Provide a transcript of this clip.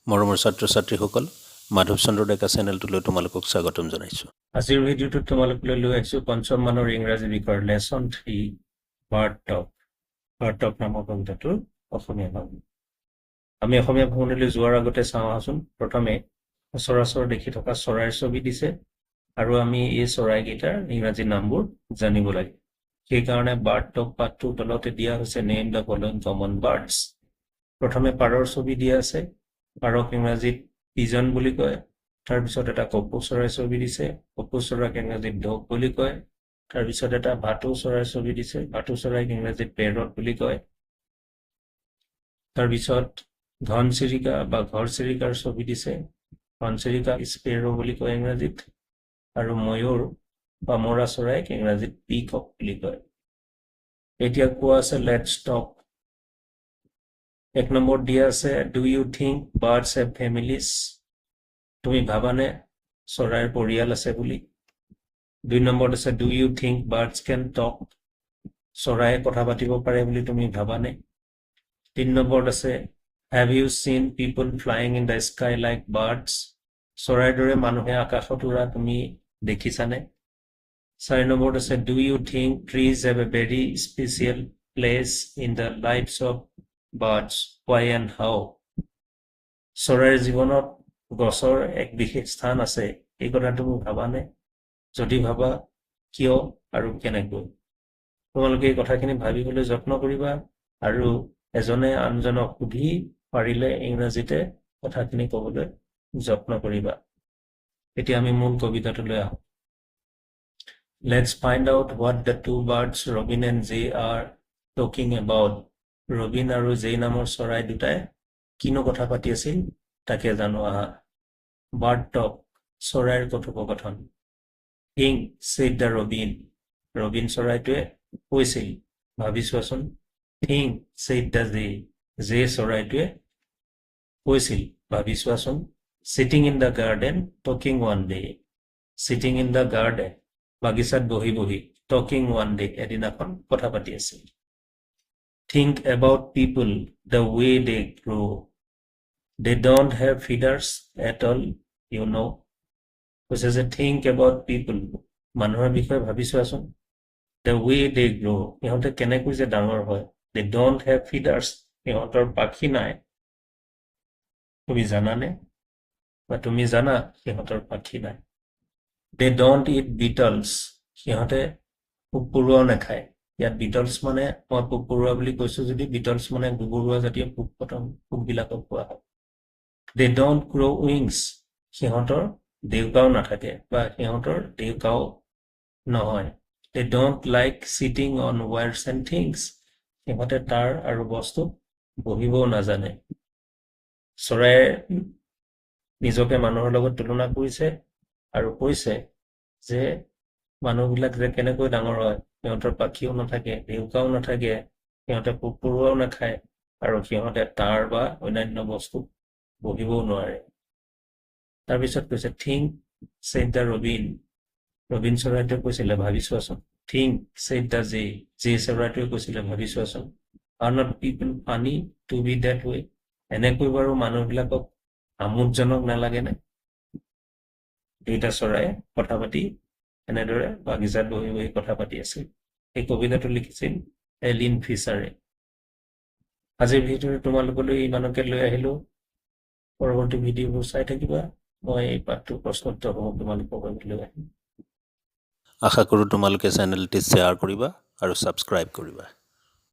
মৰমৰ ছাত্ৰ ছাত্ৰীসকল মাধৱ চন্দ্ৰ ডেকা চেনেলটোলৈ তোমালোকক স্বাগতম জনাইছোঁ। আজিৰ ভিডিঅ'টোত তোমালোকলৈ লৈ আহিছোঁ পঞ্চম মানৰ ইংৰাজী বিষয়ৰ লেচন 3 বাৰ্ড টক নামৰ কবিতাটোৰ অসমীয়া ভাগ। আমি অসমীয়া ভাষণলৈ যোৱাৰ আগতে চাওঁ আহোঁচোন। প্ৰথমে সচৰাচৰ দেখি থকা চৰাইৰ ছবি দিছে আৰু আমি এই চৰাইকেইটাৰ ইংৰাজী নামবোৰ জানিব লাগে। সেইকাৰণে বাৰ্ড টক পাঠটোৰ তলতে দিয়া হৈছে name the following common birds. প্ৰথমে পাৰৰ ছবি দিয়া আছে। পাৰক ইংৰাজীত পিজন বুলি কয়। তাৰপিছত এটা কপৌ চৰাইৰ ছবি দিছে। কপৌ চৰাইক ইংৰাজীত ডগ বুলি কয়। তাৰপিছত এটা ভাটৌ চৰাইৰ ছবি দিছে। ভাটৌ চৰাইক ইংৰাজীত পেৰট বুলি কয়। তাৰপিছত ঘনচিৰিকা বা ঘৰচিৰিকাৰ ছবি দিছে। ঘনচিৰিকাক স্পেৰো বুলি কয় ইংৰাজীত। আৰু ময়ূৰ বা মৰা চৰাইক ইংৰাজীত পিকক বুলি কয়। এতিয়া কোৱা আছে লেটছ টক। 1 নম্বৰ দিয়া আছে do you think birds have families. তুমি ভাবানে চৰাইৰ পৰিয়াল আছে বুলি। 2 নম্বৰত আছে do you think birds can talk. চৰাইয়ে কথা পাতিব পাৰে বুলি তুমি ভাবানে। 3 নম্বৰত আছে হেভ ইউ চিন পিপল flying in the sky like birds. চৰাইৰ দৰে মানুহে আকাশত উৰা তুমি দেখিছানে। 4 নম্বৰত আছে do you think trees have a very special place in the lives of birds why and how। চৰাইৰ জীৱনত গছৰ এক বিশেষ স্থান আছে, এই কথা তুমি ভাবানে। যদি ভাবা কিয় আৰু কেনেকৈ। তোমালোকে এই কথাখিনি ভাবিবলৈ যত্ন কৰিবা আৰু এজনে আনজনক সুধি পাৰিলে ইংৰাজীতে কথাখিনি ক'বলৈ যত্ন কৰিবা। এতিয়া আমি মূল কবিতাটোলৈ আহোঁ। Let's find out what the two birds Robin and Jay are talking about। Robin আৰু জেই নামৰ চৰাই দুটাই কিনো কথা পাতি আছিল তাকে জানো আহা। বাৰ্ড টক চৰাইৰ কথোপকথন। Think said the robin. Robin চৰাইটোৱে কৈছিল ভাবি চোৱাচোন। থিংক ছেইড দ্য জে চৰাইটোৱে কৈছিল ভাবি চোৱাচোন। Sitting in the garden talking one day. Sitting in the garden বাগিচাত বহি বহি টকিং ওৱান ডে এদিনাখন কথা পাতি আছিল। Think about people the way they grow. They don't have feathers at all, you know. কৈছে যে think about people মানুহৰ বিষয়ে ভাবি চোৱাচোন। The way they grow সিহঁতে কেনেকৈ যে ডাঙৰ হয়। They don't have feathers সিহঁতৰ পাখি নাই। তুমি জানানে বা তুমি জানা সিহঁতৰ পাখি নাই। They don't eat beetles সিহঁতে পোক পৰুৱাও নাখায়। ইয়াত বিটলছ মানে মই পোক পৰুৱা বুলি কৈছো যদি বিটলছ মানে গুবৰুৱা জাতীয় পোকবিলাকক কোৱা হয়। They don't grow wings সিহঁতৰ দেউকাও নাথাকে বা সিহঁতৰ দেউকাও নহয়। They don't like sitting on wires and things সিহঁতে তাৰ আৰু বস্তু বহিবও নাজানে। চৰাইয়ে নিজকে মানুহৰ লগত তুলনা কৰিছে আৰু কৈছে যে মানুহবিলাক যে কেনেকৈ ডাঙৰ হয়। সিহঁতৰ পাখিও নাথাকে, দেউকাও নাথাকে, সিহঁতে পোক পৰুৱাও নাখায় আৰু সিহঁতে তাৰ বা অন্যান্য বস্তু বহিবও নোৱাৰে। তাৰপিছত কৈছে think said the robin. Robin চৰাইটোৱে কৈছিলে ভাবি চোৱাচোন। থিংক ছেইড দ্য জে চৰাইটোৱে কৈছিলে ভাবি চোৱাচোন। Are not people funny to be that way. এনেকৈ বাৰু মানুহবিলাকক আমোদজনক নালাগেনে। দুইটা চৰাই কথা পাতি এনেদৰে বাগিচাত বহি বহি কথা পাতি আছিল। এই কবিতাটো লিখিছিল এলিন ফিচাৰে। আজিৰ ভিডিঅ'টো তোমালোকলৈ ইমানকে লৈ আহিলো। পৰৱৰ্তী ভিডিঅ'বোৰ চাই থাকিবা। মই এই পাঠটোৰ প্ৰশ্নোত্তৰসমূহ তোমালোকৰ বাবে লৈ আহিম। আশা কৰোঁ তোমালোকে চেনেলটি শ্বেয়াৰ কৰিবা আৰু ছাবস্ক্ৰাইব কৰিবা।